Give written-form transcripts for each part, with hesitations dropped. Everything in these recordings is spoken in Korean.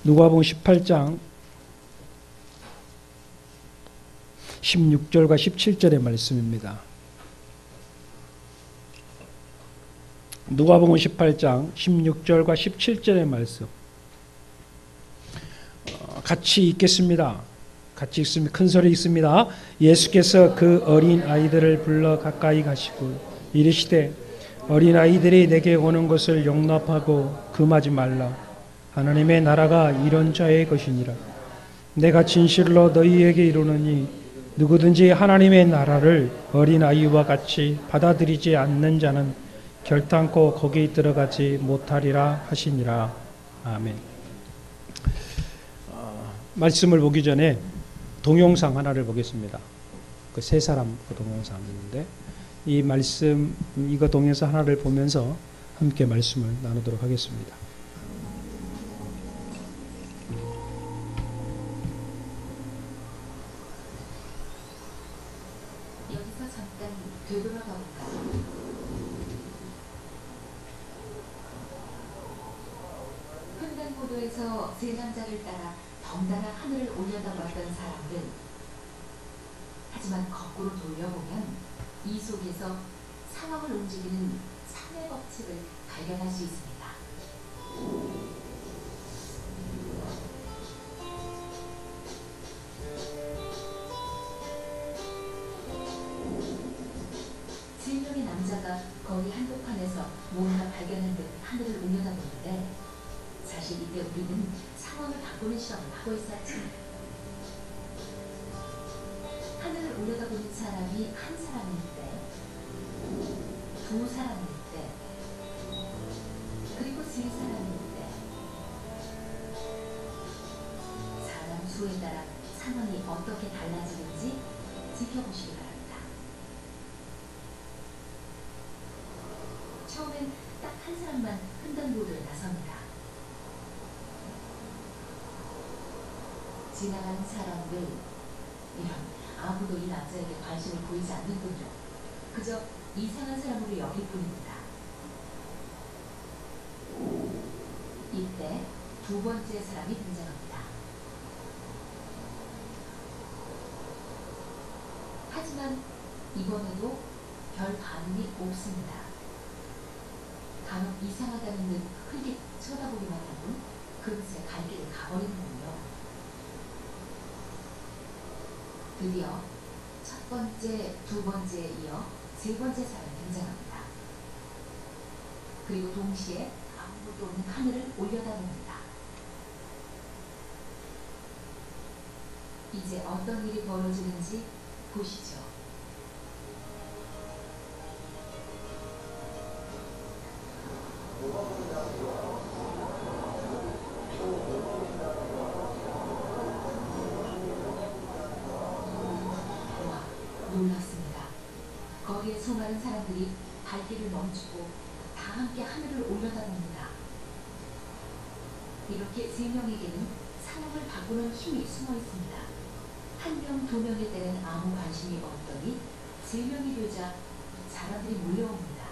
누가복음 18장 16절과 17절의 말씀입니다. 누가복음 18장 16절과 17절의 말씀 같이 읽겠습니다. 같이 읽습니다. 큰 소리 읽습니다. 예수께서 그 어린 아이들을 불러 가까이 가시고 이르시되 어린 아이들이 내게 오는 것을 용납하고 금하지 말라. 하나님의 나라가 이런 자의 것이니라. 내가 진실로 너희에게 이르노니 누구든지 하나님의 나라를 어린 아이와 같이 받아들이지 않는 자는 결단코 거기 들어가지 못하리라 하시니라. 아멘. 말씀을 보기 전에 동영상 하나를 보겠습니다. 그 세 사람 그 동영상인데 이 말씀 이거 동영상 하나를 보면서 함께 말씀을 나누도록 하겠습니다. 여기서 잠깐 되돌아가 볼까요? 횡단보도에서 세 남자를 따라 덩달아 하늘을 올려다봤던 사람들. 하지만 거꾸로 돌려보면 이 속에서 상황을 움직이는 삶의 법칙을 발견할 수 있습니다. 세 명의 남자가 거리 한복판에서 뭔가 발견한 듯 하늘을 올려다보는데 사실 이때 우리는 상황을 바꾸는 실험을 하고 있었지. 하늘을 올려다보는 사람이 한 사람일 때, 두 사람일 때, 그리고 세 사람일 때 사람 수에 따라 상황이 어떻게 달라지는지 지켜보시기 바랍니다. 처음엔 딱 한 사람만 횡단보도에 나섭니다. 지나가는 사람들, 이런 아무도 이 남자에게 관심을 보이지 않는군요. 그저 이상한 사람으로 여길 뿐입니다. 이때 두 번째 사람이 등장합니다. 하지만 이번에도 별 반응이 없습니다. 간혹 이상하다는 듯 흘릿 쳐다보기만 하고 금세 갈 길을 가버리는군요. 드디어 첫 번째, 두 번째에 이어 세 번째 사람이 등장합니다. 그리고 동시에 아무것도 없는 하늘을 올려다봅니다. 이제 어떤 일이 벌어지는지 보시죠. 놀랐습니다. 거리에 수많은 사람들이 발길을 멈추고 다 함께 하늘을 올려다봅니다. 이렇게 세 명에게는 상황을 바꾸는 힘이 숨어 있습니다. 한 명, 두 명일 때는 아무 관심이 없더니 세 명이 되자 사람들이 몰려옵니다.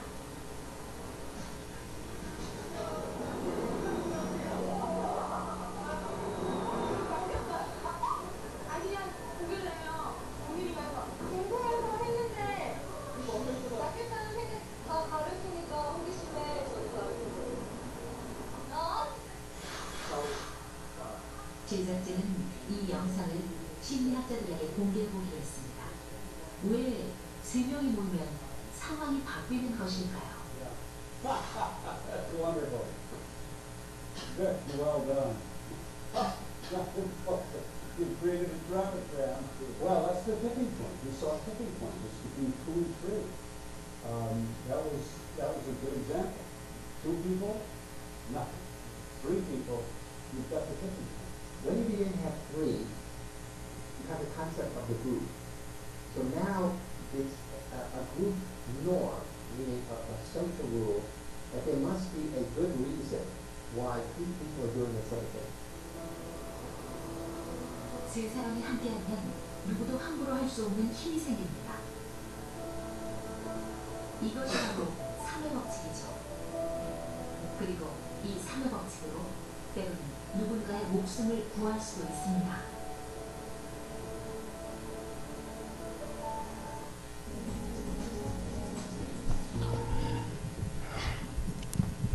제작진은 이 영상을 심리학자들에게 공개해보기로 했습니다. 왜 세 명이 모이면 상황이 바뀌는 것일까요? That's wonderful. Good. Well done. You created a traffic jam. Well, that's the tipping point. You saw a tipping point. It's between 2 and 3. That was a good example. 2 people, nothing. 3 people, you've got the tipping point. When you begin to have 3, you have the concept of the group. So now it's a group norm, meaning a social rule, that there must be a good reason why 2 people are doing the same thing. 세 사람이 함께하면 누구도 함부로 할 수 없는 힘이 생깁니다. 이것이 바로 3의 법칙이죠. 그리고 이 3의 법칙으로 때로는 누군가의 목숨을 구할 수도 있습니다.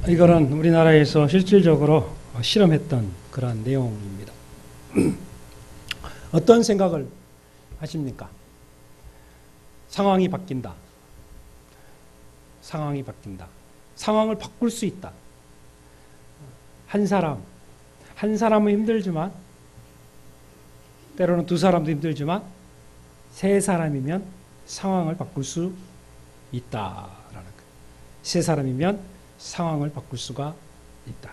이거는 우리나라에서 실질적으로 실험했던 그러한 내용입니다. 어떤 생각을 하십니까? 상황이 바뀐다. 상황이 바뀐다. 상황을 바꿀 수 있다. 한 사람은 힘들지만, 때로는 두 사람도 힘들지만, 세 사람이면 상황을 바꿀 수 있다라는 거예요. 세 사람이면 상황을 바꿀 수가 있다.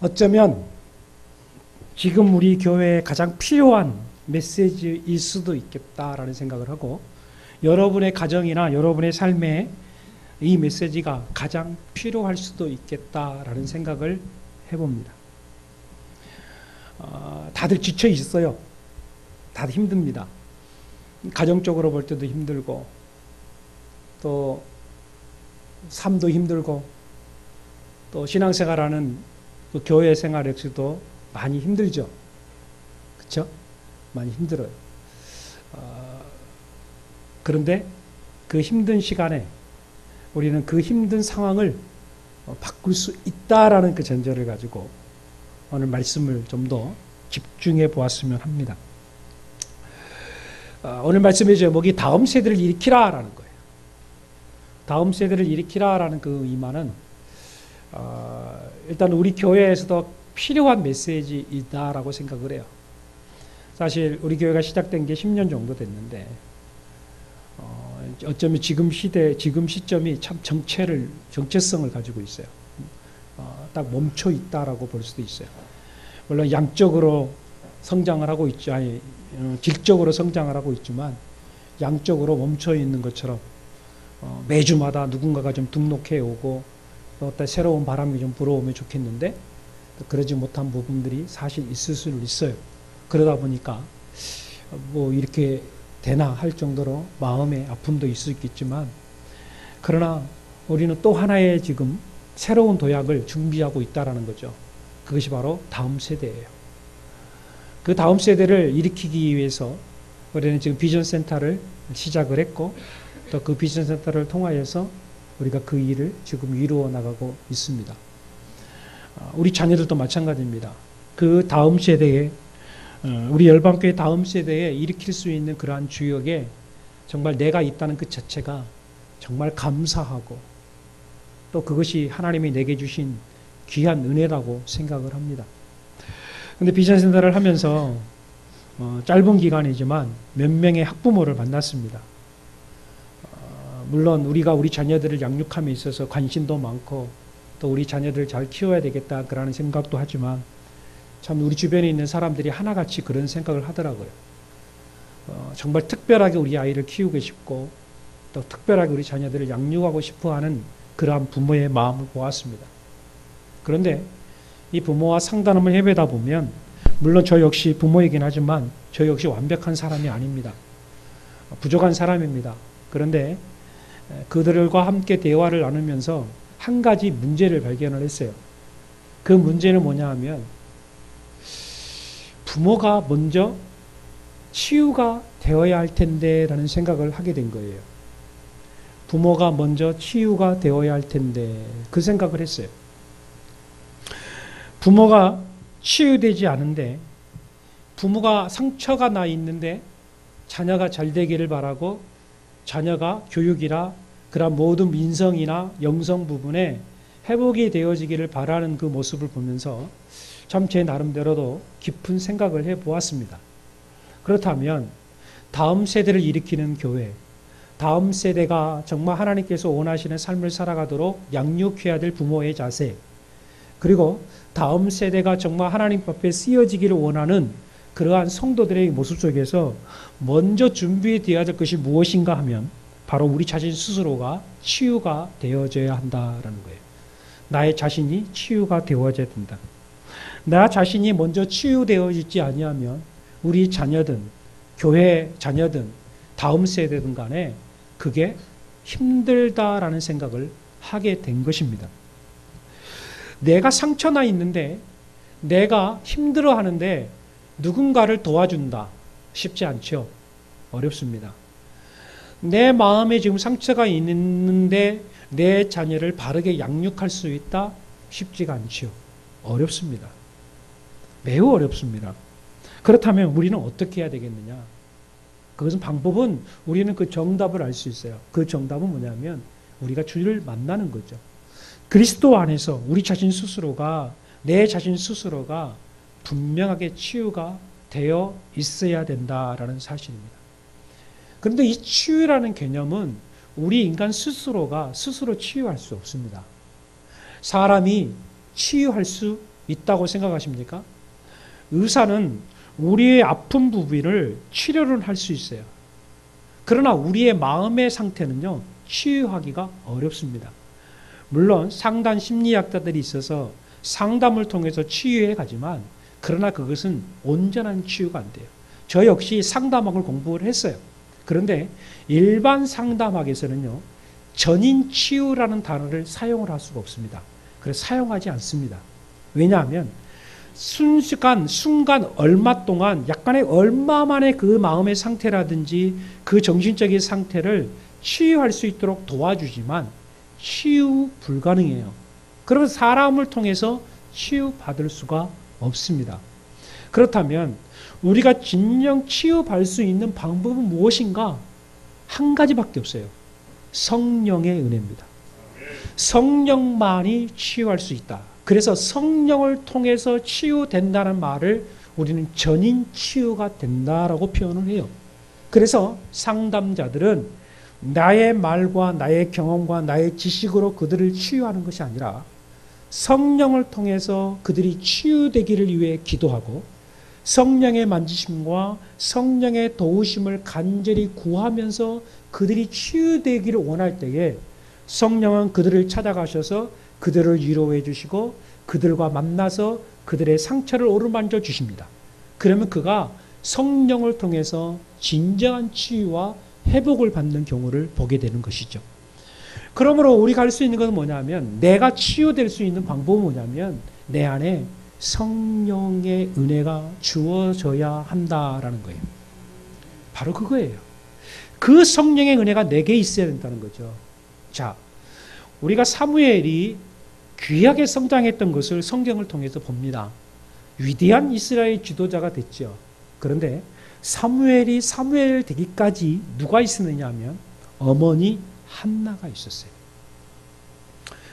어쩌면 지금 우리 교회에 가장 필요한 메시지일 수도 있겠다라는 생각을 하고, 여러분의 가정이나 여러분의 삶에 이 메시지가 가장 필요할 수도 있겠다라는 생각을 해봅니다. 다들 지쳐 있어요. 다들 힘듭니다. 가정적으로 볼 때도 힘들고, 또 삶도 힘들고, 또 신앙생활하는 그 교회 생활 역시도 많이 힘들죠. 그렇죠? 많이 힘들어요. 그런데 그 힘든 시간에 우리는 그 힘든 상황을 바꿀 수 있다라는 그 전제를 가지고 오늘 말씀을 좀 더 집중해 보았으면 합니다. 오늘 말씀의 제목이 다음 세대를 일으키라라는 거예요. 다음 세대를 일으키라라는 그 의미는 일단 우리 교회에서도 필요한 메시지이다라고 생각을 해요. 사실 우리 교회가 시작된 게 10년 정도 됐는데 어쩌면 지금 시점이 참 정체성을 가지고 있어요. 딱 멈춰 있다라고 볼 수도 있어요. 물론 양적으로 성장을 하고 있죠. 질적으로 성장을 하고 있지만 양적으로 멈춰 있는 것처럼 매주마다 누군가가 좀 등록해 오고 또 어떤 새로운 바람이 좀 불어오면 좋겠는데 그러지 못한 부분들이 사실 있을 수 있어요. 그러다 보니까 뭐 이렇게 되나 할 정도로 마음의 아픔도 있을 수 있겠지만, 그러나 우리는 또 하나의 지금 새로운 도약을 준비하고 있다라는 거죠. 그것이 바로 다음 세대예요. 그 다음 세대를 일으키기 위해서 우리는 지금 비전 센터를 시작을 했고, 또 그 비전 센터를 통하여서 우리가 그 일을 지금 이루어 나가고 있습니다. 우리 자녀들도 마찬가지입니다. 그 다음 세대에 우리 열방교회 다음 세대에 일으킬 수 있는 그러한 주역에 정말 내가 있다는 그 자체가 정말 감사하고, 또 그것이 하나님이 내게 주신 귀한 은혜라고 생각을 합니다. 그런데 비전 센터를 하면서 짧은 기간이지만 몇 명의 학부모를 만났습니다. 물론 우리가 우리 자녀들을 양육함에 있어서 관심도 많고 또 우리 자녀들을 잘 키워야 되겠다 그러는 생각도 하지만, 참 우리 주변에 있는 사람들이 하나같이 그런 생각을 하더라고요. 정말 특별하게 우리 아이를 키우고 싶고 또 특별하게 우리 자녀들을 양육하고 싶어하는 그러한 부모의 마음을 보았습니다. 그런데 이 부모와 상담을 해보다 보면, 물론 저 역시 부모이긴 하지만 저 역시 완벽한 사람이 아닙니다. 부족한 사람입니다. 그런데 그들과 함께 대화를 나누면서 한 가지 문제를 발견을 했어요. 그 문제는 뭐냐 하면, 부모가 먼저 치유가 되어야 할 텐데 라는 생각을 하게 된 거예요. 부모가 먼저 치유가 되어야 할 텐데 그 생각을 했어요. 부모가 치유되지 않은데, 부모가 상처가 나 있는데 자녀가 잘 되기를 바라고 자녀가 교육이나 그런 모든 민성이나 영성 부분에 회복이 되어지기를 바라는 그 모습을 보면서 참 제 나름대로도 깊은 생각을 해보았습니다. 그렇다면 다음 세대를 일으키는 교회, 다음 세대가 정말 하나님께서 원하시는 삶을 살아가도록 양육해야 될 부모의 자세, 그리고 다음 세대가 정말 하나님 앞에 쓰여지기를 원하는 그러한 성도들의 모습 속에서 먼저 준비되어야 될 것이 무엇인가 하면 바로 우리 자신 스스로가 치유가 되어져야 한다라는 거예요. 나의 자신이 치유가 되어져야 된다. 나 자신이 먼저 치유되어지지 아니하면 우리 자녀든 교회 자녀든 다음 세대든 간에 그게 힘들다라는 생각을 하게 된 것입니다. 내가 상처나 있는데 내가 힘들어하는데 누군가를 도와준다. 쉽지 않죠. 어렵습니다. 내 마음에 지금 상처가 있는데 내 자녀를 바르게 양육할 수 있다? 쉽지가 않죠. 어렵습니다. 매우 어렵습니다. 그렇다면 우리는 어떻게 해야 되겠느냐? 그것은 방법은 우리는 그 정답을 알 수 있어요. 그 정답은 뭐냐면 우리가 주를 만나는 거죠. 그리스도 안에서 우리 자신 스스로가 내 자신 스스로가 분명하게 치유가 되어 있어야 된다라는 사실입니다. 그런데 이 치유라는 개념은 우리 인간 스스로가 스스로 치유할 수 없습니다. 사람이 치유할 수 있다고 생각하십니까? 의사는 우리의 아픈 부위를 치료를 할 수 있어요. 그러나 우리의 마음의 상태는요, 치유하기가 어렵습니다. 물론 상담 심리학자들이 있어서 상담을 통해서 치유해 가지만 그러나 그것은 온전한 치유가 안 돼요. 저 역시 상담학을 공부를 했어요. 그런데 일반 상담학에서는요, 전인 치유라는 단어를 사용을 할 수가 없습니다. 그래서 사용하지 않습니다. 왜냐하면 순간 얼마 동안 약간의 얼마 만에 그 마음의 상태라든지 그 정신적인 상태를 치유할 수 있도록 도와주지만 치유 불가능해요. 그러면 사람을 통해서 치유받을 수가 없습니다. 그렇다면 우리가 진정 치유받을 수 있는 방법은 무엇인가? 한 가지밖에 없어요. 성령의 은혜입니다. 성령만이 치유할 수 있다. 그래서 성령을 통해서 치유된다는 말을 우리는 전인 치유가 된다라고 표현을 해요. 그래서 상담자들은 나의 말과 나의 경험과 나의 지식으로 그들을 치유하는 것이 아니라 성령을 통해서 그들이 치유되기를 위해 기도하고 성령의 만지심과 성령의 도우심을 간절히 구하면서 그들이 치유되기를 원할 때에 성령은 그들을 찾아가셔서 그들을 위로해 주시고 그들과 만나서 그들의 상처를 어루만져 주십니다. 그러면 그가 성령을 통해서 진정한 치유와 회복을 받는 경우를 보게 되는 것이죠. 그러므로 우리가 할 수 있는 것은 뭐냐면 내가 치유될 수 있는 방법은 뭐냐면 내 안에 성령의 은혜가 주어져야 한다라는 거예요. 바로 그거예요. 그 성령의 은혜가 내게 있어야 된다는 거죠. 자, 우리가 사무엘이 귀하게 성장했던 것을 성경을 통해서 봅니다. 위대한 이스라엘 지도자가 됐죠. 그런데 사무엘이 사무엘 되기까지 누가 있었느냐 하면 어머니 한나가 있었어요.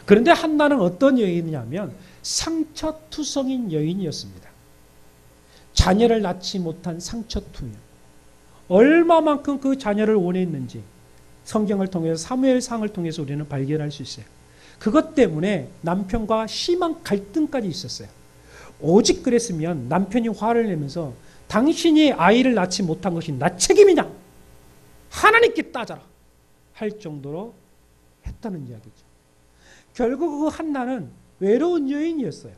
그런데 한나는 어떤 여인이냐면 상처투성인 여인이었습니다. 자녀를 낳지 못한 상처투녀. 얼마만큼 그 자녀를 원했는지 성경을 통해서 사무엘상을 통해서 우리는 발견할 수 있어요. 그것 때문에 남편과 심한 갈등까지 있었어요. 오직 그랬으면 남편이 화를 내면서 당신이 아이를 낳지 못한 것이 나 책임이냐? 하나님께 따져라 할 정도로 했다는 이야기죠. 결국 그 한나는 외로운 여인이었어요.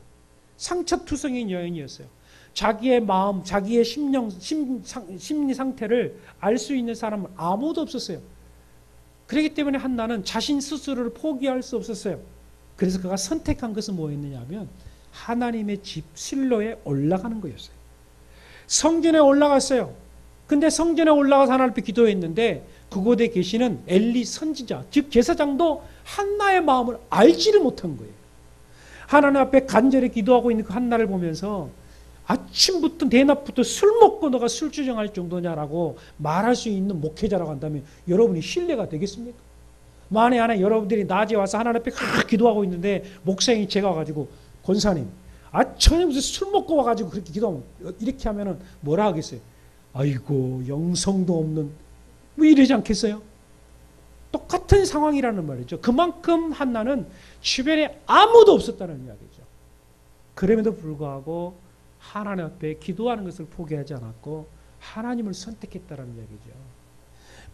상처투성인 여인이었어요. 자기의 마음, 자기의 심리 상태를 알 수 있는 사람은 아무도 없었어요. 그렇기 때문에 한나는 자신 스스로를 포기할 수 없었어요. 그래서 그가 선택한 것은 뭐였느냐 하면 하나님의 집 실로에 올라가는 거였어요. 성전에 올라갔어요. 근데 성전에 올라가서 하나님 앞에 기도했는데 그곳에 계시는 엘리 선지자, 즉 제사장도 한나의 마음을 알지를 못한 거예요. 하나님 앞에 간절히 기도하고 있는 그 한나를 보면서 아침부터 대낮부터 술 먹고 너가 술주정할 정도냐라고 말할 수 있는 목회자라고 한다면 여러분이 신뢰가 되겠습니까? 만에 하나 여러분들이 낮에 와서 하나님 앞에 기도하고 있는데 목사님이 제가 와가지고 권사님 아침에 무슨 술 먹고 와가지고 그렇게 기도하면 이렇게 하면은 뭐라 하겠어요? 아이고 영성도 없는 뭐 이러지 않겠어요? 똑같은 상황이라는 말이죠. 그만큼 한나는 주변에 아무도 없었다는 이야기죠. 그럼에도 불구하고 하나님 앞에 기도하는 것을 포기하지 않았고 하나님을 선택했다는 이야기죠.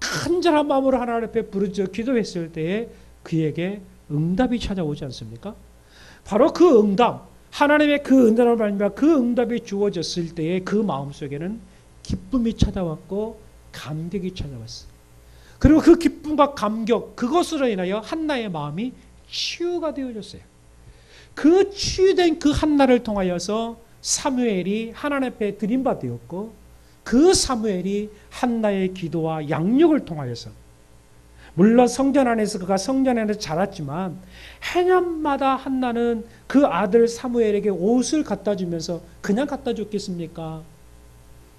간절한 마음으로 하나님 앞에 부르짖어 기도했을 때에 그에게 응답이 찾아오지 않습니까? 바로 그 응답, 하나님의 그 응답을 말미암아 그 응답이 주어졌을 때에 그 마음속에는 기쁨이 찾아왔고 감격이 찾아왔어요. 그리고 그 기쁨과 감격, 그것으로 인하여 한나의 마음이 치유가 되어졌어요. 그 치유된 그 한나를 통하여서 사무엘이 하나님 앞에 드림받았고 그 사무엘이 한나의 기도와 양육을 통하여서 물론 성전 안에서 그가 성전 안에서 자랐지만 해년마다 한나는 그 아들 사무엘에게 옷을 갖다 주면서 그냥 갖다 줬겠습니까?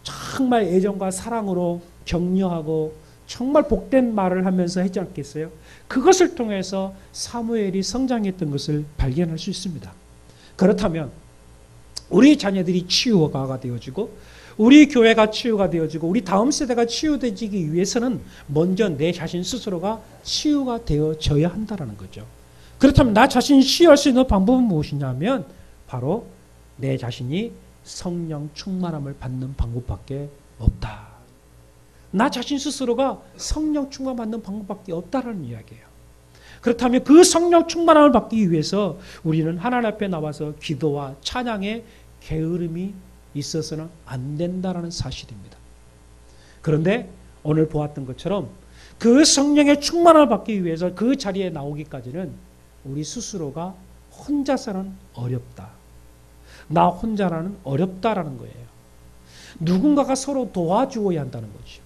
정말 애정과 사랑으로 격려하고 정말 복된 말을 하면서 하지 않겠어요? 그것을 통해서 사무엘이 성장했던 것을 발견할 수 있습니다. 그렇다면 우리 자녀들이 치유가 되어지고 우리 교회가 치유가 되어지고 우리 다음 세대가 치유되기 위해서는 먼저 내 자신 스스로가 치유가 되어져야 한다는 거죠. 그렇다면 나 자신이 치유할 수 있는 방법은 무엇이냐면 바로 내 자신이 성령 충만함을 받는 방법밖에 없다. 나 자신 스스로가 성령 충만 받는 방법밖에 없다라는 이야기예요. 그렇다면 그 성령 충만함을 받기 위해서 우리는 하나님 앞에 나와서 기도와 찬양의 게으름이 있어서는 안 된다라는 사실입니다. 그런데 오늘 보았던 것처럼 그 성령의 충만함을 받기 위해서 그 자리에 나오기까지는 우리 스스로가 혼자서는 어렵다. 나 혼자라는 어렵다라는 거예요. 누군가가 서로 도와주어야 한다는 거죠.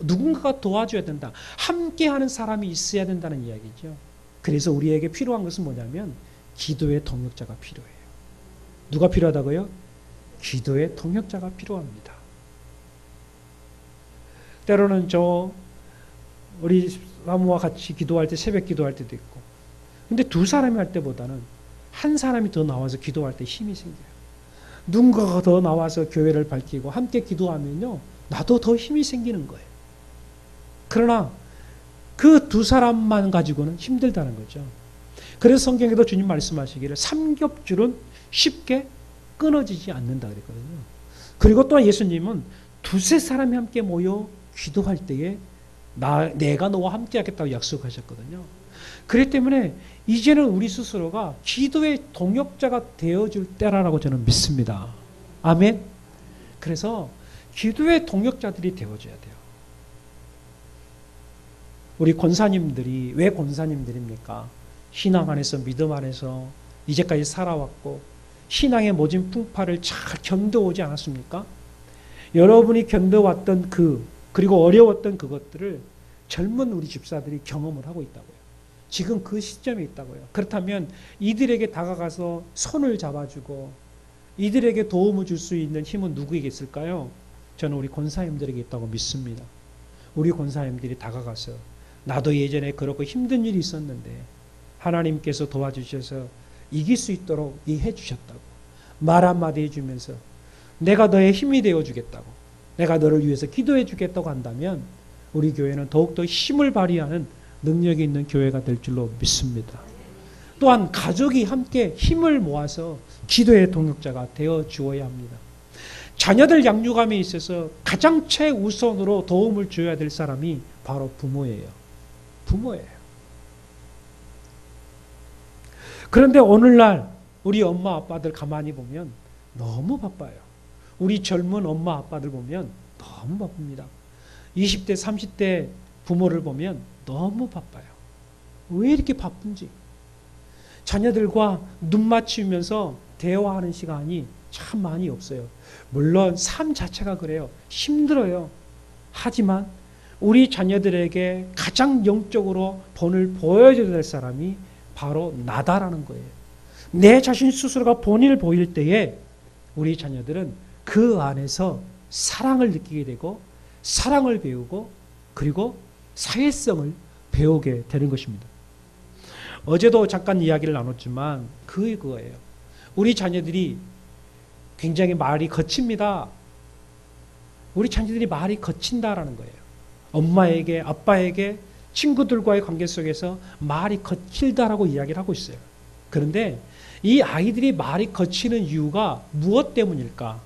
누군가가 도와줘야 된다. 함께하는 사람이 있어야 된다는 이야기죠. 그래서 우리에게 필요한 것은 뭐냐면 기도의 동역자가 필요해요. 누가 필요하다고요? 기도의 동역자가 필요합니다. 때로는 우리 사모와 같이 기도할 때 새벽 기도할 때도 있고 근데 두 사람이 할 때보다는 한 사람이 더 나와서 기도할 때 힘이 생겨요. 누군가가 더 나와서 교회를 밝히고 함께 기도하면요 나도 더 힘이 생기는 거예요. 그러나 그 두 사람만 가지고는 힘들다는 거죠. 그래서 성경에도 주님 말씀하시기를 삼겹줄은 쉽게 끊어지지 않는다 그랬거든요. 그리고 또한 예수님은 두세 사람이 함께 모여 기도할 때에 내가 너와 함께 하겠다고 약속하셨거든요. 그렇기 때문에 이제는 우리 스스로가 기도의 동역자가 되어줄 때라고 저는 믿습니다. 아멘. 그래서 기도의 동역자들이 되어줘야 돼요. 우리 권사님들이 왜 권사님들입니까? 신앙 안에서 믿음 안에서 이제까지 살아왔고 신앙의 모진 풍파를 잘 견뎌오지 않았습니까? 여러분이 견뎌왔던 그리고 어려웠던 그것들을 젊은 우리 집사들이 경험을 하고 있다고요. 지금 그 시점에 있다고요. 그렇다면 이들에게 다가가서 손을 잡아주고 이들에게 도움을 줄 수 있는 힘은 누구에게 있을까요? 저는 우리 권사님들에게 있다고 믿습니다. 우리 권사님들이 다가가서 나도 예전에 그렇고 힘든 일이 있었는데 하나님께서 도와주셔서 이길 수 있도록 해 주셨다고 말 한마디 해주면서 내가 너의 힘이 되어주겠다고 내가 너를 위해서 기도해 주겠다고 한다면 우리 교회는 더욱더 힘을 발휘하는 능력이 있는 교회가 될 줄로 믿습니다. 또한 가족이 함께 힘을 모아서 기도의 동역자가 되어 주어야 합니다. 자녀들 양육함에 있어서 가장 최우선으로 도움을 줘야 될 사람이 바로 부모예요. 부모예요. 그런데 오늘날 우리 엄마 아빠들 가만히 보면 너무 바빠요. 우리 젊은 엄마 아빠들 보면 너무 바쁩니다. 20대 30대 부모를 보면 너무 바빠요. 왜 이렇게 바쁜지. 자녀들과 눈 맞추면서 대화하는 시간이 참 많이 없어요. 물론 삶 자체가 그래요. 힘들어요. 하지만 우리 자녀들에게 가장 영적으로 본을 보여줘야 될 사람이 바로 나다라는 거예요. 내 자신 스스로가 본인을 보일 때에 우리 자녀들은 그 안에서 사랑을 느끼게 되고 사랑을 배우고 그리고 사회성을 배우게 되는 것입니다. 어제도 잠깐 이야기를 나눴지만 그거예요. 우리 자녀들이 굉장히 말이 거칩니다. 우리 자녀들이 말이 거친다라는 거예요. 엄마에게 아빠에게 친구들과의 관계 속에서 말이 거칠다라고 이야기를 하고 있어요. 그런데 이 아이들이 말이 거치는 이유가 무엇 때문일까?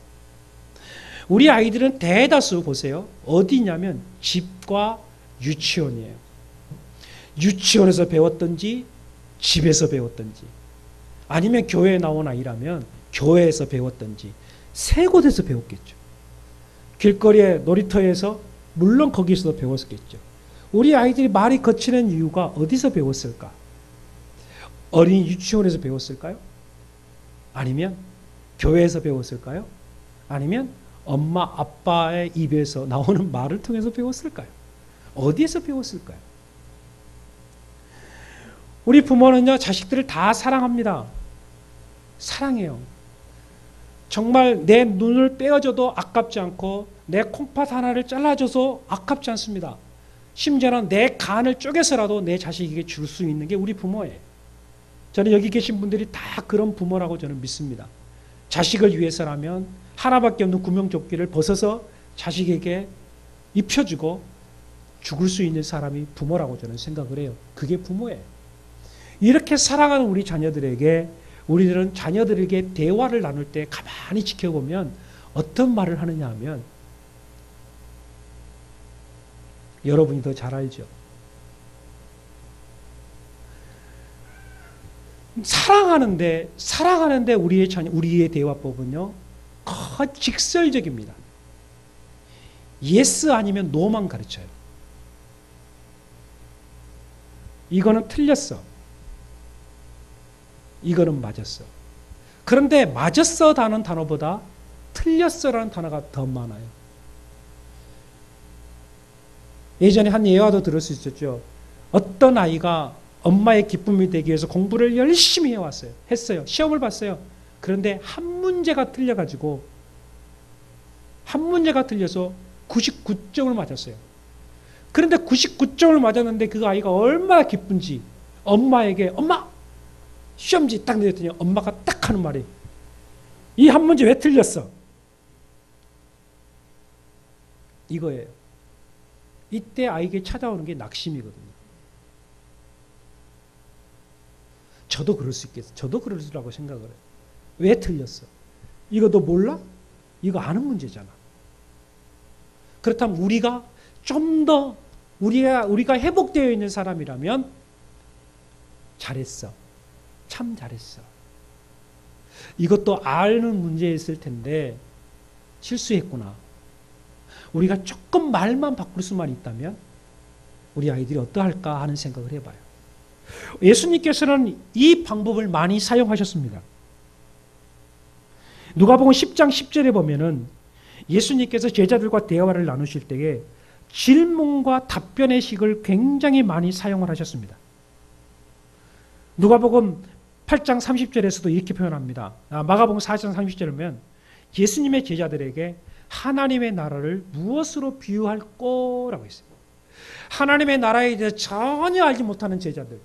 우리 아이들은 대다수 보세요. 어디냐면 집과 유치원이에요. 유치원에서 배웠든지 집에서 배웠든지 아니면 교회에 나온 아이라면 교회에서 배웠든지 세 곳에서 배웠겠죠. 길거리에 놀이터에서 물론 거기서도 배웠겠죠. 우리 아이들이 말이 거치는 이유가 어디서 배웠을까? 어린이 유치원에서 배웠을까요? 아니면 교회에서 배웠을까요? 아니면 엄마 아빠의 입에서 나오는 말을 통해서 배웠을까요? 어디에서 배웠을까요? 우리 부모는요, 자식들을 다 사랑합니다. 사랑해요. 정말 내 눈을 떼어줘도 아깝지 않고 내 콩팥 하나를 잘라줘도 아깝지 않습니다. 심지어는 내 간을 쪼개서라도 내 자식에게 줄 수 있는 게 우리 부모예요. 저는 여기 계신 분들이 다 그런 부모라고 저는 믿습니다. 자식을 위해서라면 하나밖에 없는 구명조끼를 벗어서 자식에게 입혀주고 죽을 수 있는 사람이 부모라고 저는 생각을 해요. 그게 부모예요. 이렇게 사랑하는 우리 자녀들에게 우리들은 자녀들에게 대화를 나눌 때 가만히 지켜보면 어떤 말을 하느냐 하면 여러분이 더 잘 알죠. 사랑하는데 우리의 대화법은요, 거의 직설적입니다. 예스 아니면 노만 가르쳐요. 이거는 틀렸어. 이거는 맞았어. 그런데 맞았어라는 단어보다 틀렸어라는 단어가 더 많아요. 예전에 한 예화도 들을 수 있었죠. 어떤 아이가 엄마의 기쁨이 되기 위해서 공부를 열심히 했어요. 시험을 봤어요. 그런데 한 문제가 틀려서 99점을 맞았어요. 그런데 99점을 맞았는데 그 아이가 얼마나 기쁜지 엄마에게 엄마! 시험지 딱 내렸더니 엄마가 딱 하는 말이 이 한 문제 왜 틀렸어? 이거예요. 이때 아이에게 찾아오는 게 낙심이거든요. 저도 그럴 수 있겠어. 저도 그러라고 생각을 해요. 왜 틀렸어? 이거 너 몰라? 이거 아는 문제잖아. 그렇다면 우리가 좀 더 우리가 회복되어 있는 사람이라면 잘했어. 참 잘했어. 이것도 아는 문제였을 텐데 실수했구나. 우리가 조금 말만 바꿀 수만 있다면 우리 아이들이 어떠할까 하는 생각을 해봐요. 예수님께서는 이 방법을 많이 사용하셨습니다. 누가복음 10장 10절에 보면은 예수님께서 제자들과 대화를 나누실 때에 질문과 답변의 식을 굉장히 많이 사용을 하셨습니다. 누가복음 8장 30절에서도 이렇게 표현합니다. 마가복음 4장 30절에 보면 예수님의 제자들에게 하나님의 나라를 무엇으로 비유할 거라고 했어요. 하나님의 나라에 대해서 전혀 알지 못하는 제자들,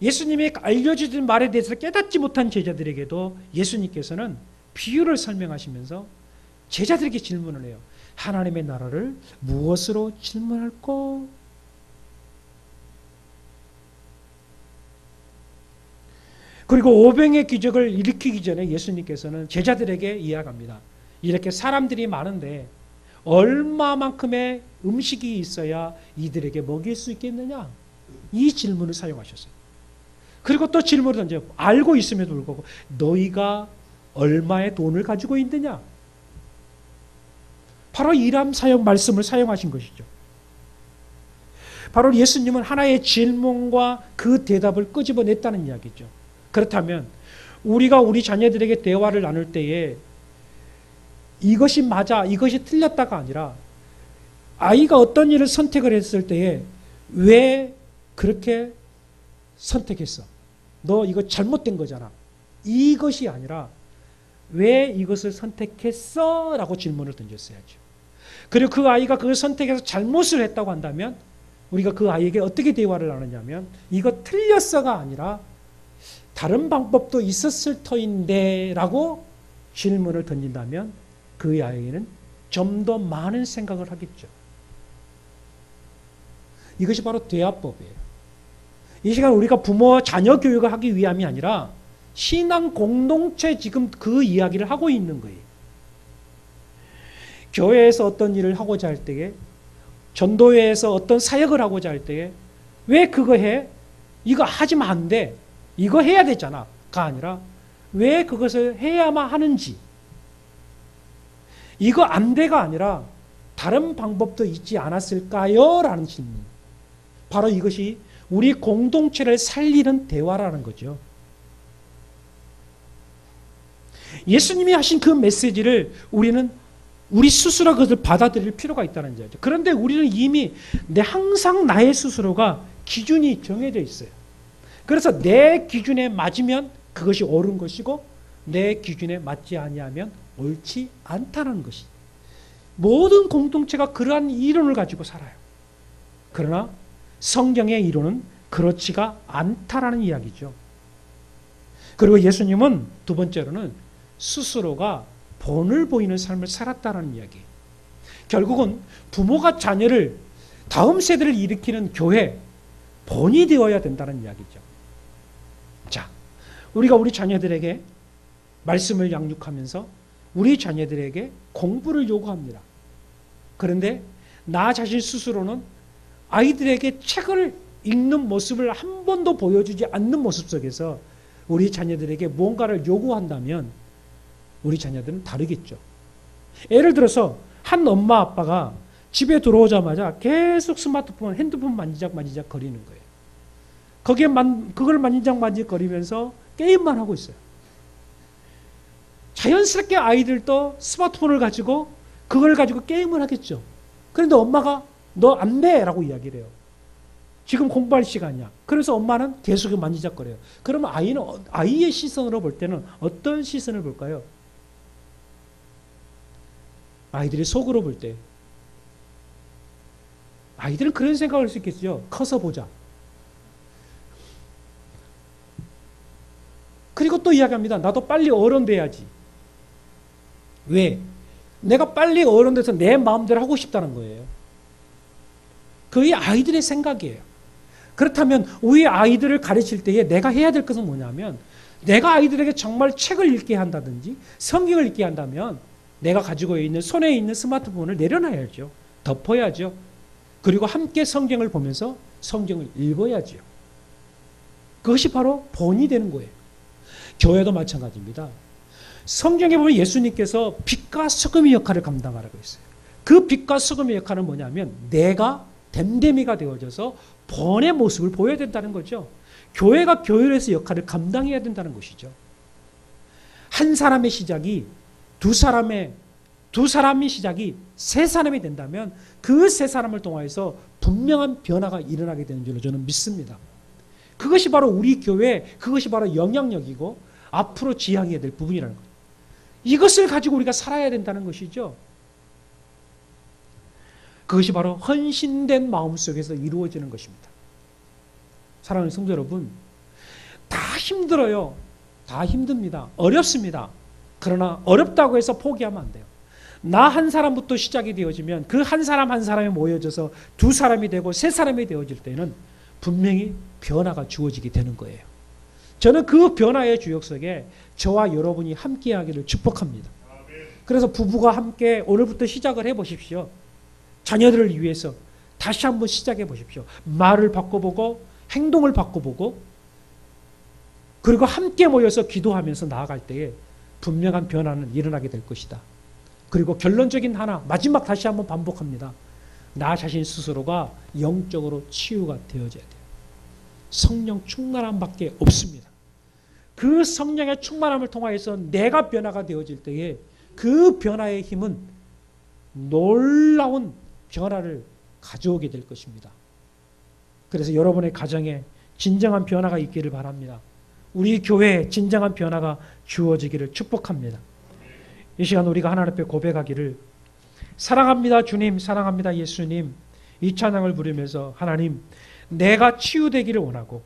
예수님이 알려주신 말에 대해서 깨닫지 못한 제자들에게도 예수님께서는 비유를 설명하시면서 제자들에게 질문을 해요. 하나님의 나라를 무엇으로 질문할까? 그리고 오병의 기적을 일으키기 전에 예수님께서는 제자들에게 이야기합니다. 이렇게 사람들이 많은데 얼마만큼의 음식이 있어야 이들에게 먹일 수 있겠느냐? 이 질문을 사용하셨어요. 그리고 또 질문을 던져요. 알고 있음에도 불구하고 너희가 얼마의 돈을 가지고 있느냐? 바로 이런 말씀을 사용하신 것이죠. 바로 예수님은 하나의 질문과 그 대답을 끄집어냈다는 이야기죠. 그렇다면 우리가 우리 자녀들에게 대화를 나눌 때에 이것이 맞아, 이것이 틀렸다가 아니라 아이가 어떤 일을 선택을 했을 때에 왜 그렇게 선택했어? 너 이거 잘못된 거잖아. 이것이 아니라 왜 이것을 선택했어? 라고 질문을 던졌어야죠. 그리고 그 아이가 그걸 선택해서 잘못을 했다고 한다면 우리가 그 아이에게 어떻게 대화를 나누냐면 이거 틀렸어가 아니라 다른 방법도 있었을 터인데 라고 질문을 던진다면 그 아이에게는 좀 더 많은 생각을 하겠죠. 이것이 바로 대화법이에요. 이 시간 우리가 부모 자녀 교육을 하기 위함이 아니라 신앙 공동체 지금 그 이야기를 하고 있는 거예요. 교회에서 어떤 일을 하고자 할 때에 전도회에서 어떤 사역을 하고자 할 때에 왜 그거 해? 이거 하지면 안 돼. 이거 해야 되잖아. 가 아니라 왜 그것을 해야만 하는지. 이거 안 돼가 아니라 다른 방법도 있지 않았을까요? 라는 질문. 바로 이것이 우리 공동체를 살리는 대화라는 거죠. 예수님이 하신 그 메시지를 우리는 우리 스스로 그것을 받아들일 필요가 있다는 거죠. 그런데 우리는 이미 항상 나의 스스로가 기준이 정해져 있어요. 그래서 내 기준에 맞으면 그것이 옳은 것이고 내 기준에 맞지 아니하면 옳지 않다는 것이. 모든 공동체가 그러한 이론을 가지고 살아요. 그러나 성경의 이론은 그렇지가 않다라는 이야기죠. 그리고 예수님은 두 번째로는 스스로가 본을 보이는 삶을 살았다는 이야기. 결국은 부모가 자녀를 다음 세대를 일으키는 교회 본이 되어야 된다는 이야기죠. 자, 우리가 우리 자녀들에게 말씀을 양육하면서 우리 자녀들에게 공부를 요구합니다. 그런데 나 자신 스스로는 아이들에게 책을 읽는 모습을 한 번도 보여주지 않는 모습 속에서 우리 자녀들에게 뭔가를 요구한다면 우리 자녀들은 다르겠죠. 예를 들어서 한 엄마 아빠가 집에 들어오자마자 계속 스마트폰, 핸드폰 만지작 거리는 거예요. 그걸 만지작 거리면서 게임만 하고 있어요. 자연스럽게 아이들도 스마트폰을 가지고 그걸 가지고 게임을 하겠죠. 그런데 엄마가 너 안 돼! 라고 이야기를 해요. 지금 공부할 시간이야. 그래서 엄마는 계속 만지작거려요. 그러면 아이의 시선으로 볼 때는 어떤 시선을 볼까요? 아이들이 속으로 볼 때 아이들은 그런 생각을 할 수 있겠죠. 커서 보자. 그리고 또 이야기합니다. 나도 빨리 어른 돼야지. 왜? 내가 빨리 어른 돼서 내 마음대로 하고 싶다는 거예요. 그게 아이들의 생각이에요. 그렇다면 우리 아이들을 가르칠 때에 내가 해야 될 것은 뭐냐면 내가 아이들에게 정말 책을 읽게 한다든지 성경을 읽게 한다면 내가 가지고 있는 손에 있는 스마트폰을 내려놔야죠. 덮어야죠. 그리고 함께 성경을 보면서 성경을 읽어야죠. 그것이 바로 본이 되는 거예요. 교회도 마찬가지입니다. 성경에 보면 예수님께서 빛과 소금의 역할을 감당하라고 했어요. 그 빛과 소금의 역할은 뭐냐면 내가 댐댐이가 되어져서 본의 모습을 보여야 된다는 거죠. 교회가 교회에서 역할을 감당해야 된다는 것이죠. 한 사람의 시작이 두 사람의 시작이 세 사람이 된다면 그 세 사람을 통해서 분명한 변화가 일어나게 되는 줄로 저는 믿습니다. 그것이 바로 우리 교회, 그것이 바로 영향력이고 앞으로 지향해야 될 부분이라는 거예요. 이것을 가지고 우리가 살아야 된다는 것이죠. 그것이 바로 헌신된 마음 속에서 이루어지는 것입니다. 사랑하는 성도 여러분, 다 힘들어요. 다 힘듭니다. 어렵습니다. 그러나 어렵다고 해서 포기하면 안 돼요. 나 한 사람부터 시작이 되어지면 그 한 사람 한 사람이 모여져서 두 사람이 되고 세 사람이 되어질 때는 분명히 변화가 주어지게 되는 거예요. 저는 그 변화의 주역 속에 저와 여러분이 함께하기를 축복합니다. 그래서 부부가 함께 오늘부터 시작을 해보십시오. 자녀들을 위해서 다시 한번 시작해 보십시오. 말을 바꿔보고 행동을 바꿔보고 그리고 함께 모여서 기도하면서 나아갈 때에 분명한 변화는 일어나게 될 것이다. 그리고 결론적인 하나, 마지막 다시 한번 반복합니다. 나 자신 스스로가 영적으로 치유가 되어져야 돼요. 성령 충만함밖에 없습니다. 그 성령의 충만함을 통하여서 내가 변화가 되어질 때에 그 변화의 힘은 놀라운 변화를 가져오게 될 것입니다. 그래서 여러분의 가정에 진정한 변화가 있기를 바랍니다. 우리 교회에 진정한 변화가 주어지기를 축복합니다. 이 시간 우리가 하나님 앞에 고백하기를 사랑합니다 주님, 사랑합니다 예수님, 이 찬양을 부르면서 하나님, 내가 치유되기를 원하고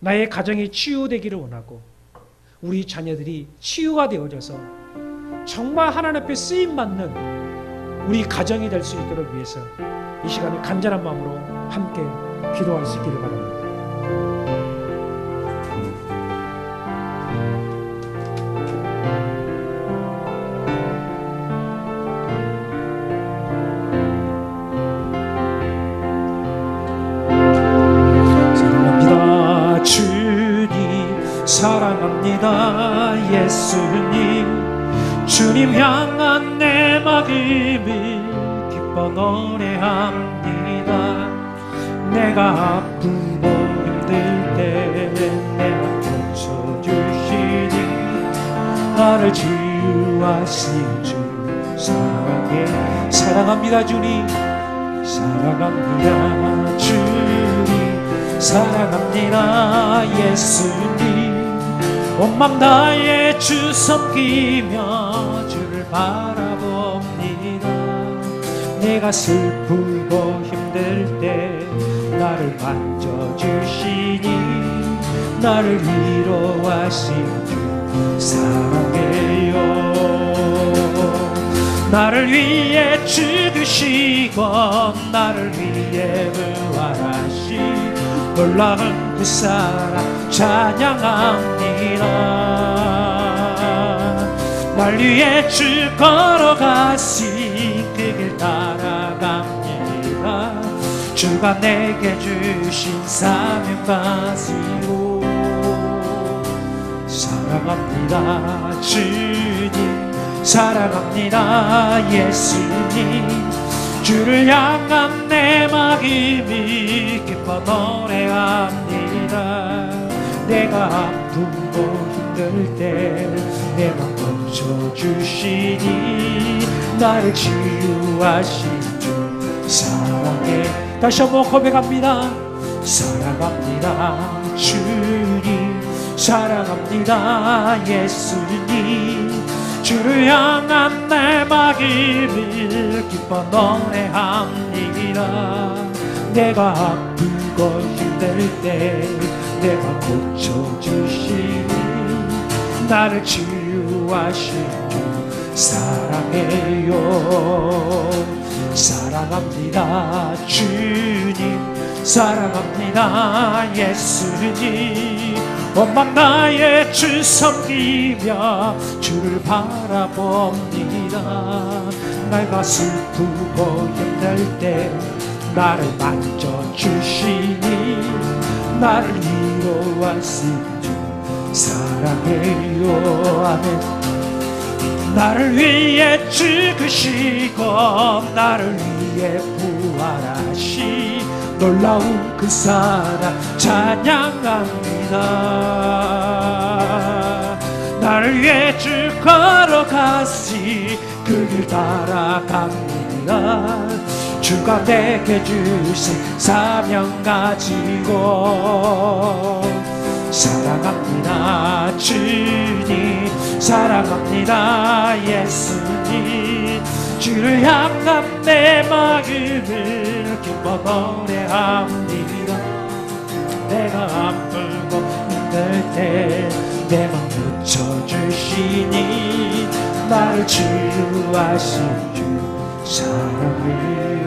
나의 가정이 치유되기를 원하고 우리 자녀들이 치유가 되어져서 정말 하나님 앞에 쓰임받는 우리 가정이 될 수 있도록 위해서 이 시간에 간절한 마음으로 함께 기도할 수 있기를 바랍니다. 사랑합니다 주님, 사랑합니다 예수님, 주님 향한 내 마음이 기뻐 노래합니다. 내가 아프고 나를 치유하신 주 사랑합니다 주님, 사랑합니다 주님, 사랑합니다 예수님. 온 맘 다해 주 섬기며 주를 바라봅니다. 내가 슬프고 힘들 때 나를 만져주시니 나를 위로하신 주 사랑해요. 나를 위해 죽으시고 나를 위해 부활하신 놀라운 그 사랑 찬양합니다. 날 위해 주 걸어가신 그 길 따라갑니다. 주가 내게 주신 사명 가지고 사랑합니다 주님, 사랑합니다 예수님. 주를 향한 내 마음이 기뻐 노래합니다. 내가 아프고 힘들 때 내 맘 고쳐주시니 나를 치유하신 주 사랑해. 다시 한번 고백합니다. 사랑합니다 주님, 사랑합니다 예수님. 주를 향한 내 마음을 기뻐 노래합니다. 내가 아프고 힘들 때 내가 고쳐주시니 나를 치유하신 주 사랑해요. 사랑합니다 주님, 사랑합니다 예수님. 온 맘 다해 주 섬기며 주를 바라봅니다. 내가 슬프고 힘들 때 나를 만져주시니 나를 위로하신 주 사랑해요. 아멘. 나를 위해 죽으시고 나를 위해 부활하시 놀라운 그 사랑 찬양합니다. 나를 위해 주 걸어가시 그 길 따라갑니다. 주가 내게 주신 사명 가지고 사랑합니다 주님, 사랑합니다 예수님. 주를 향한 내 마음을 기뻐 노래합니다. 내가 아프고 힘들 때 내 맘 고쳐주시니 나를 치유하신 주 사랑해요.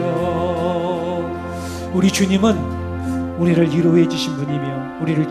우리 주님은 우리를 위로해 주신 분이며 우리를